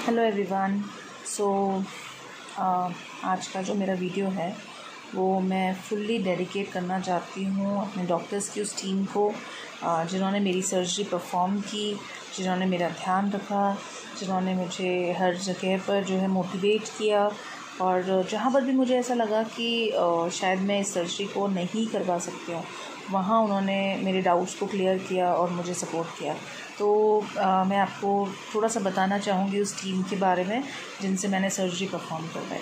Hello everyone. सो आज का जो मेरा वीडियो है वो मैं फुल्ली डेडिकेट करना चाहती हूँ अपने डॉक्टर्स की उस टीम को जिन्होंने मेरी सर्जरी परफॉर्म की, जिन्होंने मेरा ध्यान रखा, जिन्होंने मुझे हर जगह पर जो है मोटिवेट किया और जहाँ पर भी मुझे ऐसा लगा कि शायद मैं इस सर्जरी को नहीं करवा सकती हूँ, वहाँ उन्होंने मेरे डाउट्स को क्लियर किया और मुझे सपोर्ट किया। तो मैं आपको थोड़ा सा बताना चाहूँगी उस टीम के बारे में जिनसे मैंने सर्जरी परफॉर्म करवाई।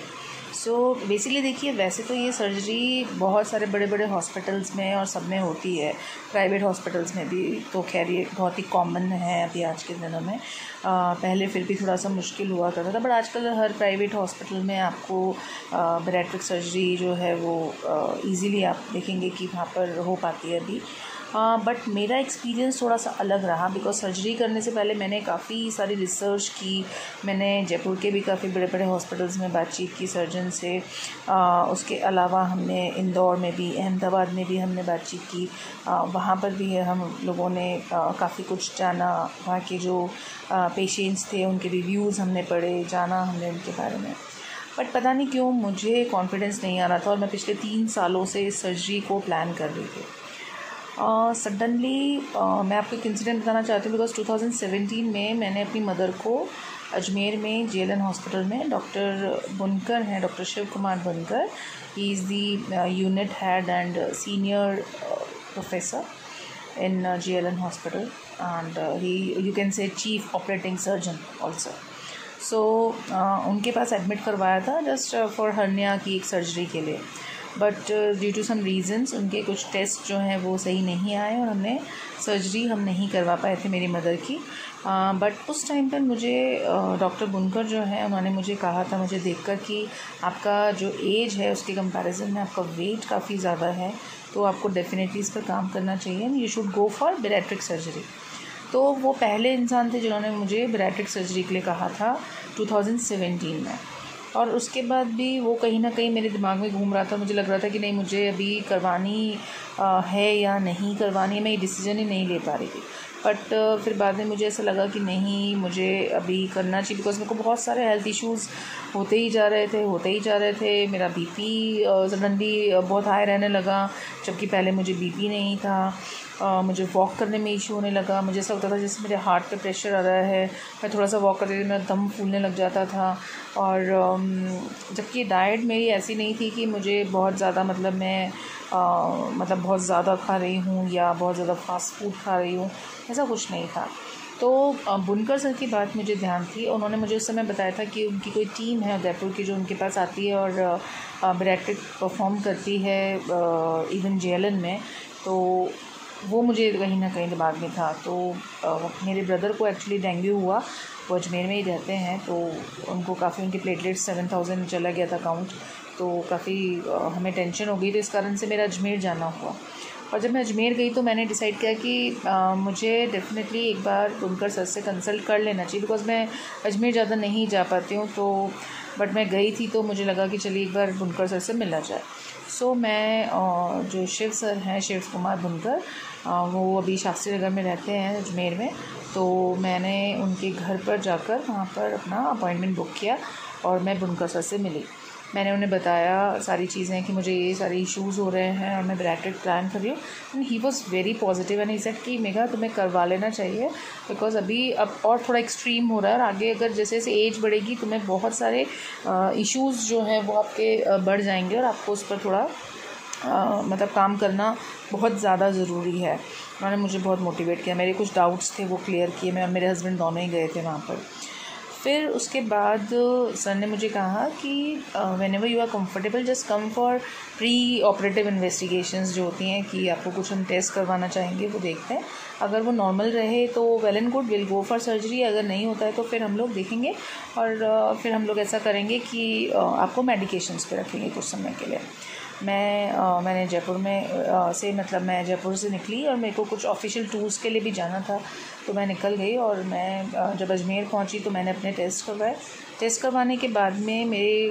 सो बेसिकली देखिए, वैसे तो ये सर्जरी बहुत सारे बड़े बड़े हॉस्पिटल्स में और सब में होती है, प्राइवेट हॉस्पिटल्स में भी तो खैर ये बहुत ही कॉमन है अभी आज के दिनों में। पहले फिर भी थोड़ा सा मुश्किल हुआ करता था, बट आजकल हर प्राइवेट हॉस्पिटल में आपको बैरिएट्रिक सर्जरी जो है वो ईज़िली आप देखेंगे कि वहाँ पर हो पाती है अभी। बट मेरा एक्सपीरियंस थोड़ा सा अलग रहा, बिकॉज सर्जरी करने से पहले मैंने काफ़ी सारी रिसर्च की। मैंने जयपुर के भी काफ़ी बड़े बड़े हॉस्पिटल्स में बातचीत की सर्जन से। उसके अलावा हमने इंदौर में भी, अहमदाबाद में भी हमने बातचीत की। वहाँ पर भी हम लोगों ने काफ़ी कुछ जाना, वहाँ के जो पेशेंट्स थे उनके रिव्यूज़ हमने पढ़े, जाना हमने उनके बारे में। बट पता नहीं क्यों मुझे कॉन्फिडेंस नहीं आ रहा था और मैं पिछले 3 सालों से इस सर्जरी को प्लान कर रही थी। सडनली मैं आपको एक इंसिडेंट बताना चाहती हूँ, बिकॉज 2017 में मैंने अपनी मदर को अजमेर में JLN हॉस्पिटल में डॉक्टर बुनकर हैं, doctor Shiv Kumar Bunkar, he is the unit head and senior professor in JLN hospital and he you can say chief operating surgeon also. So उनके पास एडमिट करवाया था जस्ट फॉर हर्निया की एक सर्जरी के लिए, but due to some reasons उनके कुछ टेस्ट जो हैं वो सही नहीं आए और हमने सर्जरी हम नहीं करवा पाए थे मेरी मदर की। बट उस टाइम पर मुझे डॉक्टर बुनकर जो है उन्होंने मुझे कहा था, मुझे देखकर कि आपका जो एज है उसके कंपैरिजन में आपका वेट काफ़ी ज़्यादा है, तो आपको डेफिनेटली इस पर काम करना चाहिए and you should go for bariatric surgery. तो वो पहले इंसान थे जिन्होंने मुझे बैरिएट्रिक सर्जरी के लिए कहा था 2017 में। और उसके बाद भी वो कहीं ना कहीं मेरे दिमाग में घूम रहा था, मुझे लग रहा था कि नहीं, मुझे अभी करवानी है या नहीं करवानी है, मैं ये डिसीजन ही नहीं ले पा रही थी। बट फिर बाद में मुझे ऐसा लगा कि नहीं, मुझे अभी करना चाहिए, बिकॉज मेरे को बहुत सारे हेल्थ इश्यूज़ होते ही जा रहे थे। मेरा BP सडनली बहुत हाई रहने लगा, जबकि पहले मुझे BP नहीं था। मुझे वॉक करने में इशू होने लगा, मुझे ऐसा होता था जैसे मेरे हार्ट पे प्रेशर आ रहा है, मैं थोड़ा सा वॉक करती थी मेरा दम फूलने लग जाता था। और जबकि डाइट मेरी ऐसी नहीं थी कि मुझे बहुत ज़्यादा मैं बहुत ज़्यादा खा रही हूँ या बहुत ज़्यादा फास्ट फूड खा रही हूँ, ऐसा कुछ नहीं था। तो बुनकर सर की बात मुझे ध्यान थी, उन्होंने मुझे उस समय बताया था कि उनकी कोई टीम है उदयपुर की जो उनके पास आती है और बैरिएट्रिक परफॉर्म करती है इवन JLN में। तो वो मुझे कहीं ना कहीं दिमाग में था। तो मेरे ब्रदर को एक्चुअली डेंगू हुआ, वो अजमेर में ही रहते हैं, तो उनको काफ़ी, उनके प्लेटलेट्स 7000 चला गया था काउंट, तो काफ़ी हमें टेंशन हो गई, तो इस कारण से मेरा अजमेर जाना हुआ। और जब मैं अजमेर गई तो मैंने डिसाइड किया कि मुझे डेफिनेटली एक बार बुनकर सर से कंसल्ट कर लेना चाहिए, बिकॉज़ मैं अजमेर ज़्यादा नहीं जा पाती हूँ। तो बट मैं गई थी तो मुझे लगा कि चलिए एक बार बुनकर सर से मिला जाए। सो मैं जो शिव सर हैं, शिव कुमार बुनकर, वो अभी शास्त्री नगर में रहते हैं अजमेर में, तो मैंने उनके घर पर जाकर वहाँ पर अपना अपॉइंटमेंट बुक किया और मैं बुनकर सर से मिली। मैंने उन्हें बताया सारी चीज़ें कि मुझे ये सारे इश्यूज़ हो रहे हैं और मैं बैरिएट्रिक प्लान कर रही हूँ, and he was very positive and he said कि मेघा तुम्हें करवा लेना चाहिए, बिकॉज़ अभी अब और थोड़ा एक्सट्रीम हो रहा है और आगे अगर जैसे जैसे एज बढ़ेगी तुम्हें बहुत सारे इश्यूज़ जो हैं वो आपके बढ़ जाएंगे और आपको उस पर थोड़ा काम करना बहुत ज़्यादा ज़रूरी है। उन्होंने मुझे बहुत मोटिवेट किया, मेरे कुछ डाउट्स थे वो क्लियर किए, मैं और मेरे हस्बैंड दोनों ही गए थे वहाँ पर। फिर उसके बाद सर ने मुझे कहा कि whenever you are comfortable just come for pre operative investigations जो होती हैं, कि आपको कुछ हम टेस्ट करवाना चाहेंगे, वो देखते हैं, अगर वो नॉर्मल रहे तो well and good, will go for surgery, अगर नहीं होता है तो फिर हम लोग देखेंगे और फिर हम लोग ऐसा करेंगे कि आपको मेडिकेशंस पे रखेंगे कुछ समय के लिए। मैंने जयपुर में मैं जयपुर से निकली और मेरे को कुछ ऑफिशियल टूर्स के लिए भी जाना था, तो मैं निकल गई और मैं जब अजमेर पहुंची तो मैंने अपने टेस्ट करवाए। टेस्ट करवाने के बाद में मेरे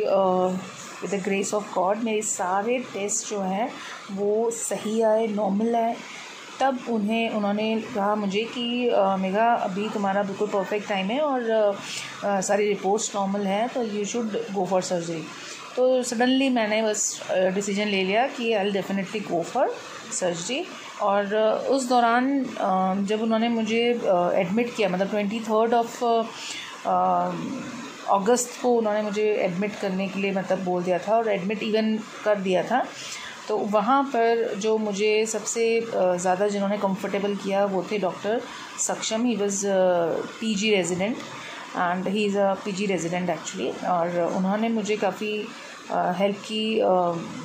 with the grace of God मेरे सारे टेस्ट जो हैं वो सही आए, नॉर्मल आए। तब उन्होंने कहा मुझे कि मेघा अभी तुम्हारा बिल्कुल परफेक्ट टाइम है और सारी रिपोर्ट्स नॉर्मल हैं, तो you should go for surgery. तो सडनली मैंने बस डिसीजन ले लिया कि I will definitely go for surgery. और उस दौरान जब उन्होंने मुझे एडमिट किया, मतलब 23 अगस्त को उन्होंने मुझे एडमिट करने के लिए मतलब बोल दिया था और एडमिट इवन कर दिया था। तो वहाँ पर जो मुझे सबसे ज़्यादा जिन्होंने कंफर्टेबल किया वो थे डॉक्टर सक्षम। He was PG resident and he is a PG resident actually. और उन्होंने मुझे काफ़ी हेल्प की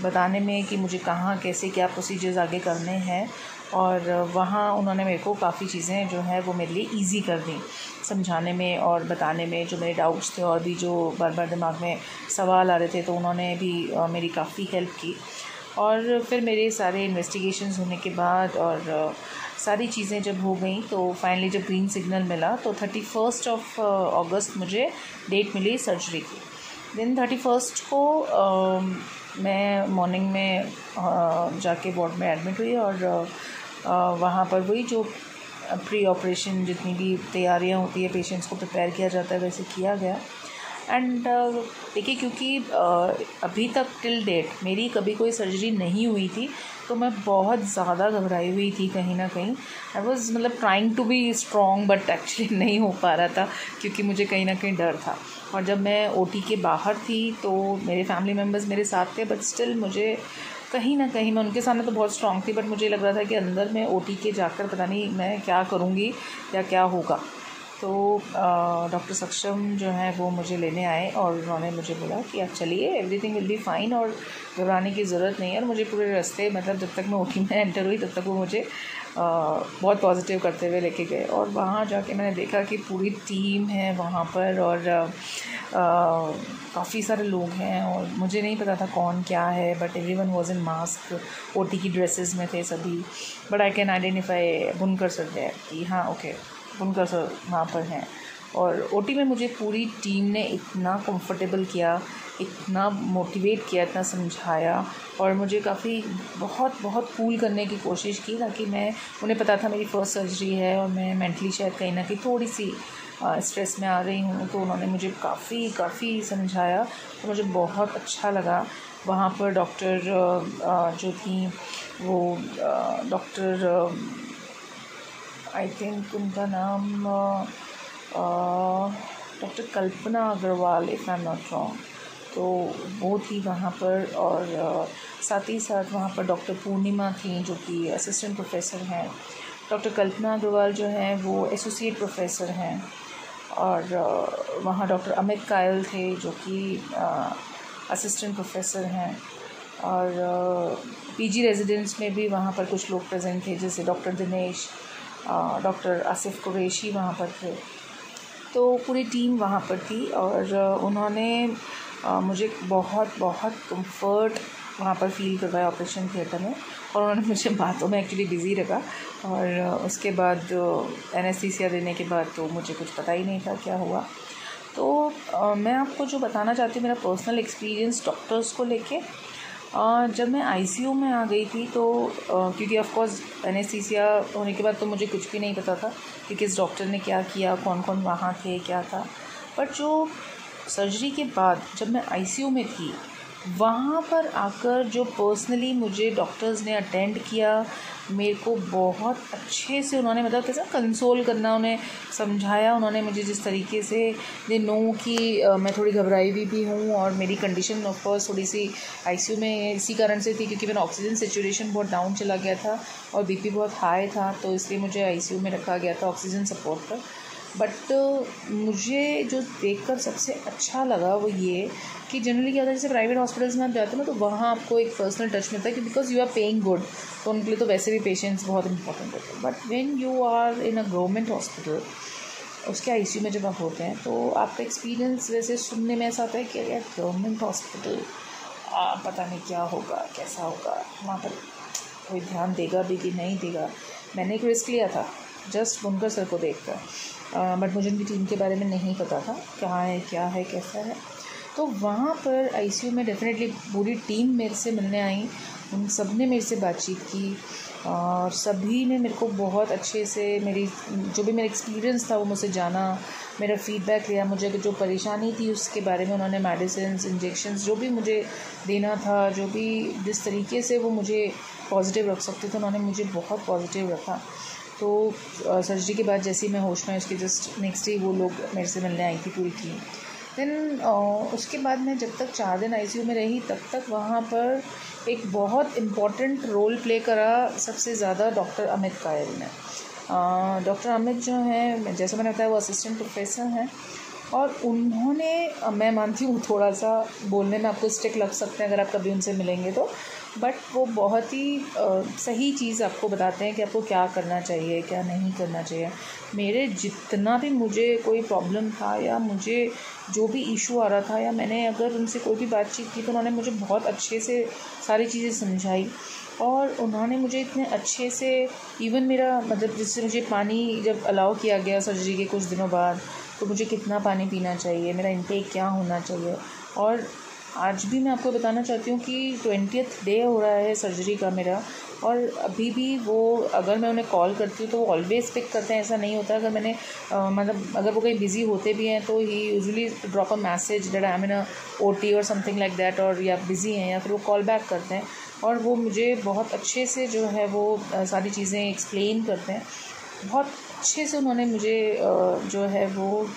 बताने में कि मुझे कहाँ कैसे क्या प्रोसीजर्स आगे करने हैं। और वहाँ उन्होंने मेरे को काफ़ी चीज़ें जो है वो मेरे लिए इजी कर दी समझाने में और बताने में। जो मेरे डाउट्स थे और भी जो बार बार दिमाग में सवाल आ रहे थे, तो उन्होंने भी मेरी काफ़ी हेल्प की। और फिर मेरे सारे इन्वेस्टिगेशंस होने के बाद और सारी चीज़ें जब हो गई, तो फाइनली जब ग्रीन सिग्नल मिला तो 31 अगस्त मुझे डेट मिली सर्जरी की। दिन 31 को मैं मॉर्निंग में जाके वार्ड में एडमिट हुई और वहाँ पर वही जो प्री ऑपरेशन जितनी भी तैयारियाँ होती है, पेशेंट्स को प्रिपेयर किया जाता है, वैसे किया गया। एंड देखिए, क्योंकि अभी तक टिल डेट मेरी कभी कोई सर्जरी नहीं हुई थी, तो मैं बहुत ज़्यादा घबराई हुई थी कहीं ना कहीं। आई वॉज मतलब trying to be strong, but actually नहीं हो पा रहा था क्योंकि मुझे कहीं ना कहीं डर था। और जब मैं ओटी के बाहर थी तो मेरे फैमिली मेम्बर्स मेरे साथ थे, बट स्टिल मुझे कहीं ना कहीं, मैं उनके सामने तो बहुत स्ट्रॉन्ग थी, बट मुझे लग रहा था कि अंदर में ओटी के जाकर पता नहीं मैं क्या करूँगी या क्या होगा। तो डॉक्टर सक्षम जो है वो मुझे लेने आए और उन्होंने मुझे बोला कि आप चलिए, एवरीथिंग विल बी फाइन और घबराने की ज़रूरत नहीं है। और मुझे पूरे रास्ते, मतलब जब तक मैं ओटी में एंटर हुई तब तक वो मुझे बहुत पॉजिटिव करते हुए लेके गए। और वहाँ जाके मैंने देखा कि पूरी टीम है वहाँ पर और काफ़ी सारे लोग हैं और मुझे नहीं पता था कौन क्या है, but everyone was in mask. OT की ड्रेसेस में थे सभी, बट आई कैन आइडेंटिफाई बुनकर सर है कि हाँ ओके बुनकर सर वहाँ पर हैं। और ओटी में मुझे पूरी टीम ने इतना कंफर्टेबल किया, इतना मोटिवेट किया, इतना समझाया और मुझे काफ़ी बहुत कूल करने की कोशिश की, ताकि मैं, उन्हें पता था मेरी फर्स्ट सर्जरी है और मैं मेंटली शायद कहीं ना कहीं थोड़ी सी स्ट्रेस में आ रही हूँ। तो उन्होंने मुझे काफ़ी समझाया और मुझे बहुत अच्छा लगा। वहाँ पर डॉक्टर जो थी वो डॉक्टर आई थिंक उनका नाम doctor Kalpana Agarwal, if I am not wrong, तो वो थी वहाँ पर। और साथ ही साथ वहाँ पर डॉक्टर पूर्णिमा थी जो कि असिस्टेंट प्रोफेसर हैं। डॉक्टर कल्पना अग्रवाल जो हैं वो एसोसिएट प्रोफेसर हैं। और वहाँ डॉक्टर अमित कायल थे जो कि असिस्टेंट प्रोफेसर हैं। और पीजी रेजिडेंट्स में भी वहाँ पर कुछ लोग प्रेजेंट थे, जैसे डॉक्टर दिनेश, डॉक्टर आसिफ कुरैशी वहाँ पर थे। तो पूरी टीम वहाँ पर थी और उन्होंने मुझे बहुत कंफर्ट वहाँ पर फील करवाया ऑपरेशन थिएटर में। और उन्होंने मुझे बातों में एक्चुअली बिज़ी रखा और उसके बाद एनेस्थीसिया देने के बाद तो मुझे कुछ पता ही नहीं था क्या हुआ। तो मैं आपको जो बताना चाहती हूँ मेरा पर्सनल एक्सपीरियंस डॉक्टर्स को लेके। जब मैं आईसीयू में आ गई थी तो क्योंकि ऑफ कोर्स एनेस्थीसिया होने के बाद तो मुझे कुछ भी नहीं पता था कि किस डॉक्टर ने क्या किया, कौन कौन वहाँ थे, क्या था। बट जो सर्जरी के बाद जब मैं आईसीयू में थी, वहाँ पर आकर जो पर्सनली मुझे डॉक्टर्स ने अटेंड किया, मेरे को बहुत अच्छे से उन्होंने, मतलब कैसा कंसोल करना, उन्हें समझाया उन्होंने मुझे जिस तरीके से। दे नो कि मैं थोड़ी घबराई हुई भी हूँ और मेरी कंडीशन ऑफ कोर्स थोड़ी सी आईसीयू में इसी कारण से थी क्योंकि मेरा ऑक्सीजन सिचुएशन बहुत डाउन चला गया था और बीपी बहुत हाई था, तो इसलिए मुझे आईसीयू में रखा गया था ऑक्सीजन सपोर्ट पर। बट मुझे जो देखकर सबसे अच्छा लगा वो ये कि जनरली क्या होता है, जैसे प्राइवेट हॉस्पिटल्स में आप जाते हो ना, तो वहाँ आपको एक पर्सनल टच मिलता है कि because you are paying good, तो उनके लिए तो वैसे भी पेशेंट्स बहुत इंपॉर्टेंट होते हैं। But when you are in a government hospital, उसके आईसीयू में जब आप होते हैं, तो आपका एक्सपीरियंस वैसे सुनने में ऐसा आता है कि यार गवर्नमेंट हॉस्पिटल पता नहीं क्या होगा, कैसा होगा, वहाँ पर कोई ध्यान देगा भी कि नहीं देगा। मैंने एक रिस्क लिया था जस्ट बुनकर सर को देख कर, बट मुझे उनकी टीम के बारे में नहीं पता था कहाँ है, क्या है, कैसा है। तो वहाँ पर आईसीयू में डेफिनेटली पूरी टीम मेरे से मिलने आई, उन सब ने मेरे से बातचीत की और सभी ने मेरे को बहुत अच्छे से मेरी जो भी मेरा एक्सपीरियंस था वो मुझसे जाना, मेरा फ़ीडबैक लिया, मुझे जो परेशानी थी उसके बारे में उन्होंने मेडिसिन्स, इंजेक्शंस जो भी मुझे देना था, जो भी जिस तरीके से वो मुझे पॉजिटिव रख सकते थे उन्होंने मुझे बहुत पॉजिटिव रखा। तो सर्जरी के बाद जैसे ही मैं होश में उसके जस्ट नेक्स्ट डे वो लोग मेरे से मिलने आई थी पूरी टीम। देन उसके बाद मैं जब तक 4 दिन आईसीयू में रही तब तक वहाँ पर एक बहुत इम्पॉर्टेंट रोल प्ले करा सबसे ज़्यादा डॉक्टर अमित कायल ने। डॉक्टर अमित जो हैं, जैसे मैंने बताया, वो असिस्टेंट प्रोफेसर हैं और उन्होंने, मैं मानती हूँ थोड़ा सा बोलने में आपको स्टिक लग सकते हैं अगर आप कभी उनसे मिलेंगे तो, बट वो बहुत ही सही चीज़ आपको बताते हैं कि आपको क्या करना चाहिए, क्या नहीं करना चाहिए। मेरे जितना भी मुझे कोई प्रॉब्लम था या मुझे जो भी इशू आ रहा था या मैंने अगर उनसे कोई भी बातचीत की तो उन्होंने मुझे बहुत अच्छे से सारी चीज़ें समझाई और उन्होंने मुझे इतने अच्छे से इवन मेरा मतलब जिससे मुझे पानी जब अलाउ किया गया सर्जरी के कुछ दिनों बाद तो मुझे कितना पानी पीना चाहिए, मेरा इंटेक क्या होना चाहिए। और आज भी मैं आपको बताना चाहती हूँ कि 20th डे हो रहा है सर्जरी का मेरा और अभी भी वो, अगर मैं उन्हें कॉल करती हूँ तो वो ऑलवेज़ पिक करते हैं। ऐसा नहीं होता अगर मैंने मतलब अगर वो कहीं बिज़ी होते भी हैं तो he usually drop a message that I am in a OT और समथिंग लाइक दैट, और या बिज़ी हैं या फिर वो कॉल बैक करते हैं और वो मुझे बहुत अच्छे से जो है वो सारी चीज़ें एक्सप्लेन करते हैं। बहुत अच्छे से उन्होंने मुझे जो है वो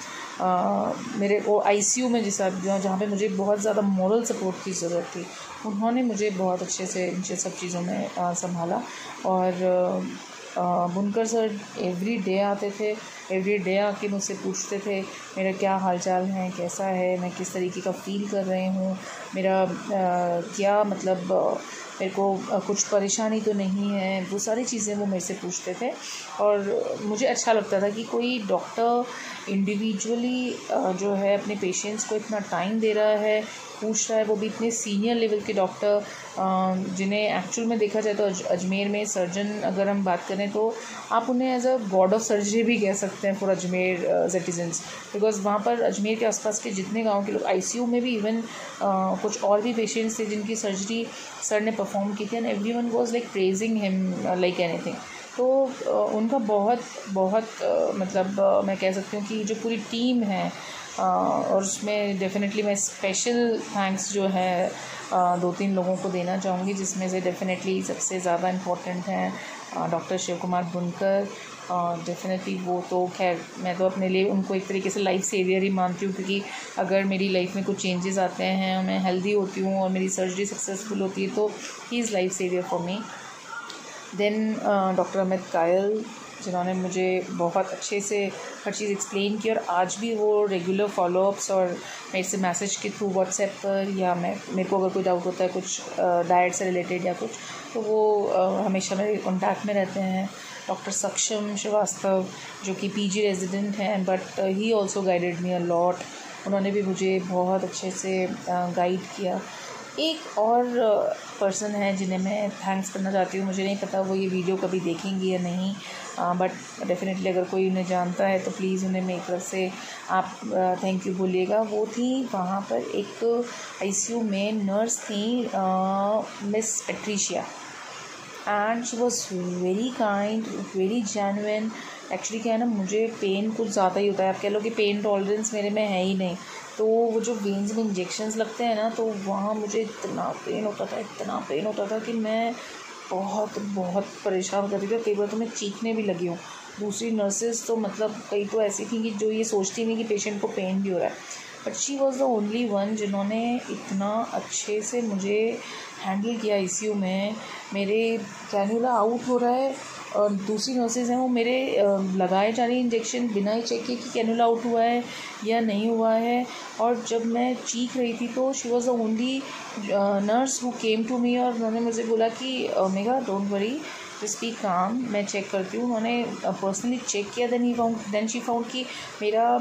मेरे को आईसीयू में जहाँ पे मुझे बहुत ज़्यादा मॉरल सपोर्ट की ज़रूरत थी, उन्होंने मुझे बहुत अच्छे से इन सब चीज़ों में संभाला। और बुनकर सर एवरी डे आते थे, एवरी डे आके मुझसे पूछते थे मेरा क्या हालचाल है, कैसा है, मैं किस तरीके का फ़ील कर रही हूँ, मेरा क्या मतलब मेरे को कुछ परेशानी तो नहीं है, वो सारी चीज़ें वो मेरे से पूछते थे। और मुझे अच्छा लगता था कि कोई डॉक्टर इंडिविजुअली जो है अपने पेशेंट्स को इतना टाइम दे रहा है, पूछ रहा है, वो भी इतने सीनियर लेवल के डॉक्टर जिन्हें एक्चुअल में देखा जाए तो अजमेर में सर्जन अगर हम बात करें तो आप उन्हें as a god of surgery भी कह सकते हैं फॉर अजमेर सिटीजन्स, बिकॉज वहाँ पर अजमेर के आसपास के जितने गांव के लोग आईसीयू में भी इवन कुछ और भी पेशेंट्स थे जिनकी सर्जरी सर ने परफॉर्म की थी and everyone was like praising him like anything. तो उनका बहुत बहुत मतलब मैं कह सकती हूँ कि जो पूरी टीम है और उसमें डेफिनेटली मैं स्पेशल थैंक्स जो है 2-3 लोगों को देना चाहूँगी, जिसमें से डेफिनेटली सबसे ज़्यादा इम्पोर्टेंट हैं डॉक्टर शिव कुमार बुनकर। डेफिनेटली वो तो खैर मैं तो अपने लिए उनको एक तरीके से लाइफ सेवियर ही मानती हूँ, क्योंकि अगर मेरी लाइफ में कुछ चेंजेस आते हैं, मैं हेल्दी होती हूँ और मेरी सर्जरी सक्सेसफुल होती है तो he is life saver for me. Then doctor Amit Kayal जिन्होंने मुझे बहुत अच्छे से हर चीज़ एक्सप्लेन की और आज भी वो रेगुलर फॉलोअप्स और मेरे से मैसेज के थ्रू व्हाट्सएप पर या मेरे को अगर कोई डाउट होता है कुछ डाइट से रिलेटेड या कुछ तो वो हमेशा मेरे कॉन्टैक्ट में रहते हैं। डॉक्टर सक्षम श्रीवास्तव जो कि PG रेजिडेंट हैं but he also guided me a lot, उन्होंने भी मुझे बहुत अच्छे से गाइड किया। एक और पर्सन है जिन्हें मैं थैंक्स करना चाहती हूँ, मुझे नहीं पता वो ये वीडियो कभी देखेंगी या नहीं, बट डेफिनेटली अगर कोई उन्हें जानता है तो प्लीज़ उन्हें मेरी तरफ से आप थैंक यू बोलिएगा। वो थी वहाँ पर एक आईसीयू में नर्स थी miss Patricia and she was very kind, very genuine. Actually क्या है ना, मुझे पेन कुछ ज़्यादा ही होता है, आप कह लो कि पेन टॉलरेंस मेरे में है ही नहीं, तो वो जो वेन्स में इंजेक्शंस लगते हैं ना तो वहाँ मुझे इतना पेन होता था कि मैं बहुत बहुत परेशान करती थी। कई बार तो मैं चीखने भी लगी हूँ। दूसरी नर्सेज तो मतलब कई तो ऐसी थी कि जो ये सोचती नहीं कि पेशेंट को पेन भी हो रहा है, but she was the only one जिन्होंने इतना अच्छे से मुझे हैंडल किया। आईसीयू में मेरे कैन्यूला आउट हो रहा है और दूसरी नर्सेज हैं वो मेरे लगाए जा रही इंजेक्शन बिना ही चेक किए कि कैन्यूला आउट हुआ है या नहीं हुआ है। और जब मैं चीख रही थी तो she was the only nurse who came to me और उन्होंने मुझे बोला कि Megha don't worry, just be calm, मैं चेक करती हूँ। उन्होंने पर्सनली चेक किया, देन शी फाउंड कि मेरा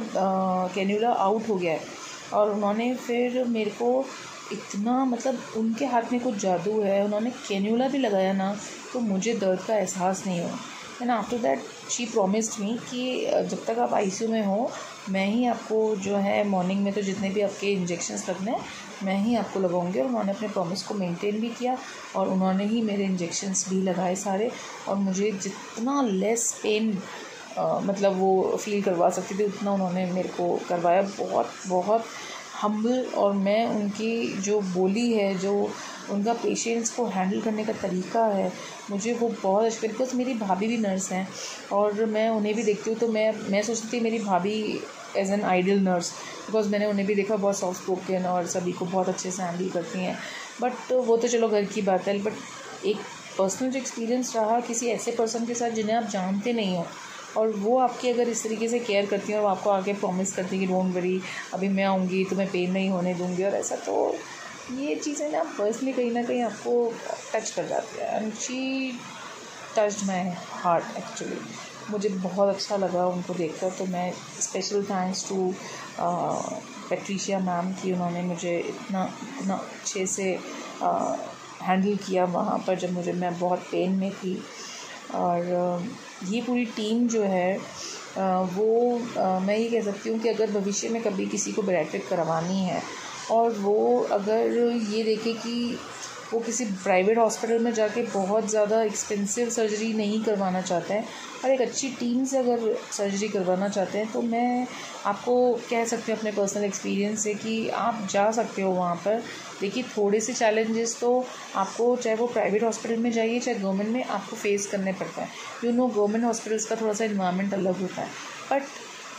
कैन्यूला आउट हो गया है और उन्होंने फिर मेरे को इतना मतलब उनके हाथ में कुछ जादू है, उन्होंने कैन्यूला भी लगाया ना तो मुझे दर्द का एहसास नहीं हुआ। And after that she promised मी कि जब तक आप आईसीयू में हो मैं ही आपको जो है मॉर्निंग में तो जितने भी आपके इंजेक्शन्स लगने हैं मैं ही आपको लगाऊंगी। और उन्होंने अपने प्रॉमिस को मेंटेन भी किया और उन्होंने ही मेरे इंजेक्शन्स भी लगाए सारे, और मुझे जितना लेस पेन मतलब वो फील करवा सकती थी उतना उन्होंने मेरे को करवाया। बहुत बहुत हम्बल, और मैं उनकी जो बोली है, जो उनका पेशेंट्स को हैंडल करने का तरीका है, मुझे वो बहुत अच्छा। बिकॉज मेरी भाभी भी नर्स हैं और मैं उन्हें भी देखती हूँ, तो मैं सोचती थी मेरी भाभी as an ideal nurse, because मैंने उन्हें भी देखा बहुत सॉफ्ट स्पोकन और सभी को बहुत अच्छे से हैंडल करती हैं। बट वो तो चलो घर की बात है, बट एक पर्सनल जो एक्सपीरियंस रहा किसी ऐसे पर्सन के साथ जिन्हें आप जानते नहीं हो, और वो आपकी अगर इस तरीके से केयर करती हैं और आपको आगे प्रॉमिस करती हैं कि डोंट वरी, अभी मैं आऊँगी तुम्हें पेन नहीं होने दूँगी और ऐसा, तो ये चीज़ें ना पर्सनली कहीं ना कहीं आपको टच कर जाती है। And she touched my heart actually. मुझे बहुत अच्छा लगा उनको देखकर। तो मैं special thanks to Patricia ma'am कि उन्होंने मुझे इतना अच्छे से हैंडल किया वहाँ पर जब मैं बहुत पेन में थी। और ये पूरी टीम जो है वो मैं ये कह सकती हूँ कि अगर भविष्य में कभी किसी को बैरिएट्रिक करवानी है और वो अगर ये देखे कि वो किसी प्राइवेट हॉस्पिटल में जाके बहुत ज़्यादा एक्सपेंसिव सर्जरी नहीं करवाना चाहते हैं और एक अच्छी टीम से अगर सर्जरी करवाना चाहते हैं, तो मैं आपको कह सकती हूँ अपने पर्सनल एक्सपीरियंस से कि आप जा सकते हो वहाँ पर। देखिए, थोड़े से चैलेंजेस तो आपको, चाहे वो प्राइवेट हॉस्पिटल में जाइए चाहे गवर्नमेंट में, आपको फेस करने पड़ता है। गवर्नमेंट हॉस्पिटल्स का थोड़ा सा इन्वायरमेंट अलग होता है, बट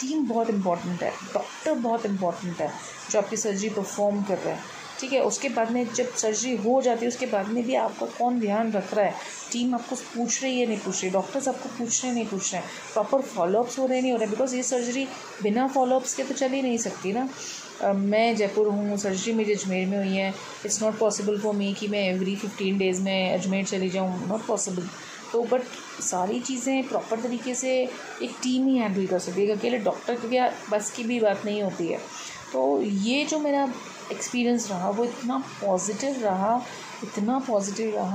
टीम बहुत इंपॉर्टेंट है, डॉक्टर बहुत इंपॉर्टेंट है जो आपकी सर्जरी परफॉर्म कर रहा है। ठीक है, उसके बाद में जब सर्जरी हो जाती है उसके बाद में भी आपका कौन ध्यान रख रहा है, टीम आपको पूछ रही है नहीं पूछ रही, डॉक्टर्स आपको पूछ रहे नहीं पूछ रहे हैं, प्रॉपर फॉलोअप्स हो रहे नहीं हो रहे, बिकॉज ये सर्जरी बिना फॉलोअप्स के तो चल ही नहीं सकती ना। मैं जयपुर हूँ, सर्जरी मेरी अजमेर में हुई है। It's not possible for me कि मैं एवरी 15 डेज़ में अजमेर चली जाऊँ, नॉट पॉसिबल। तो बट सारी चीज़ें प्रॉपर तरीके से एक टीम ही हैंडल कर सकती है, अकेले डॉक्टर के बस की भी बात नहीं होती है। तो ये जो मेरा एक्सपीरियंस रहा वो इतना पॉजिटिव रहा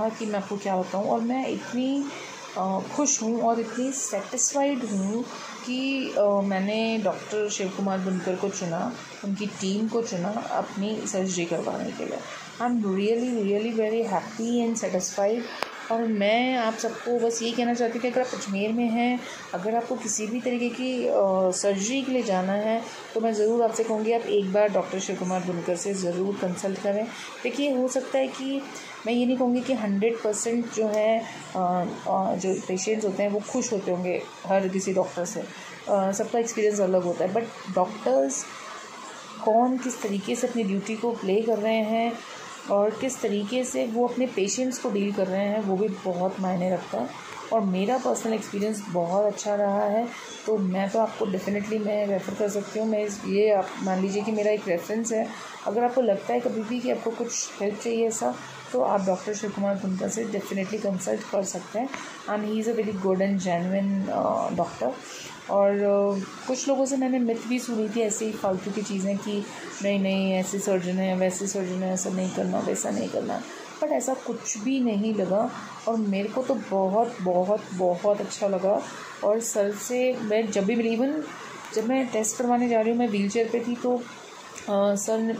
कि मैं आपको क्या बताऊँ। और मैं इतनी खुश हूँ और इतनी सेटिस्फाइड हूँ कि मैंने डॉक्टर शिव कुमार बुनकर को चुना, उनकी टीम को चुना अपनी सर्जरी करवाने के लिए। I am really very happy and satisfied. और मैं आप सबको बस ये कहना चाहती हूँ कि अगर आप अजमेर में हैं, अगर आपको किसी भी तरीके की सर्जरी के लिए जाना है, तो मैं ज़रूर आपसे कहूँगी आप एक बार डॉक्टर शिव कुमार बुनकर से ज़रूर कंसल्ट करें। देखिए, हो सकता है कि मैं ये नहीं कहूँगी कि 100% जो है जो पेशेंट्स होते हैं वो खुश होते होंगे हर किसी डॉक्टर से, सबका एक्सपीरियंस अलग होता है, बट डॉक्टर्स कौन किस तरीके से अपनी ड्यूटी को प्ले कर रहे हैं और किस तरीके से वो अपने पेशेंट्स को डील कर रहे हैं, वो भी बहुत मायने रखता है। और मेरा पर्सनल एक्सपीरियंस बहुत अच्छा रहा है, तो मैं तो आपको डेफिनेटली मैं रेफ़र कर सकती हूँ। ये आप मान लीजिए कि मेरा एक रेफरेंस है। अगर आपको लगता है कभी भी कि आपको कुछ हेल्प चाहिए ऐसा, तो आप डॉक्टर शिव कुमार बुनकर से डेफिनेटली कंसल्ट कर सकते हैं। And he is a very good and genuine doctor. और कुछ लोगों से मैंने मिथ भी सुनी थी, ऐसी ही फालतू की चीज़ें कि नहीं ऐसे सर्जन है, वैसे सर्जन है, ऐसा नहीं करना, वैसा नहीं करना, बट ऐसा कुछ भी नहीं लगा। और मेरे को तो बहुत अच्छा लगा। और सर से मैं जब भी मिली, इवन जब मैं टेस्ट करवाने जा रही हूँ, मैं व्हीलचेयर पे थी, तो सर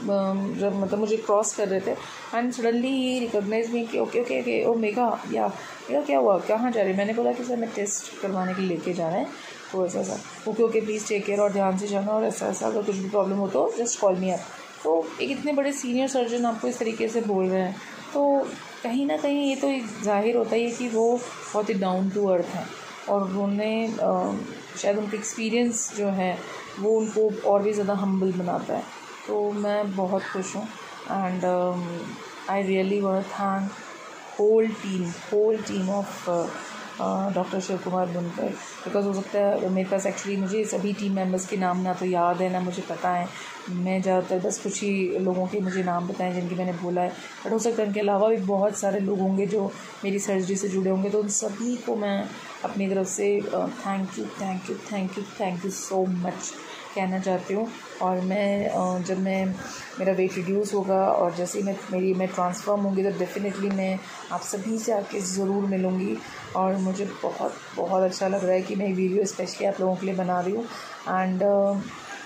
जब मतलब मुझे क्रॉस कर रहे थे एंड सडनली ही रिकॉग्नाइज मी कि ओके ओ मेघा क्या हुआ, कहाँ जा रही है। मैंने बोला कि सर मैं टेस्ट करवाने के लिए लेके जा रहे हैं, तो ऐसा ओके प्लीज़ टेक केयर और ध्यान से जाना, और ऐसा अगर कुछ भी प्रॉब्लम हो तो जस्ट कॉल मी अप। तो एक इतने बड़े सीनियर सर्जन आपको इस तरीके से बोल रहे हैं, तो कहीं ना कहीं ये तो जाहिर होता ही है कि वो बहुत ही डाउन टू अर्थ हैं, और उन्होंने शायद उनका एक्सपीरियंस जो है वो उनको और भी ज़्यादा हम्बल बनाता है। तो मैं बहुत खुश हूँ and I really want to thank whole team of doctor Shiv Kumar Bunkar, because हो सकता है मेरे पास एक्चुअली मुझे सभी टीम मेंबर्स के नाम ना तो याद है ना मुझे पता है। मैं ज़्यादातर बस कुछ ही लोगों के मुझे नाम बताएं जिनके मैंने बोला है, बट हो सकता है उनके अलावा भी बहुत सारे लोग होंगे जो मेरी सर्जरी से जुड़े होंगे। तो उन सभी को मैं अपनी तरफ से थैंक यू सो मच। कहना चाहती हूँ। और मैं जब मेरा वेट रिड्यूस होगा और जैसे ही मैं ट्रांसफॉर्म होंगी तो डेफ़िनेटली मैं आप सभी से आके ज़रूर मिलूँगी। और मुझे बहुत बहुत अच्छा लग रहा है कि मैं ये वीडियो स्पेशली आप लोगों के लिए बना रही हूँ। And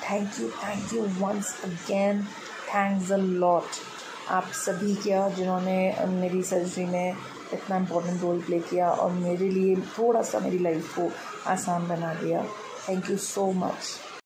thank you once again, thanks a lot आप सभी क्या जिन्होंने मेरी सर्जरी में इतना इम्पोर्टेंट रोल प्ले किया और मेरे लिए थोड़ा सा मेरी लाइफ को आसान बना दिया। Thank you so much.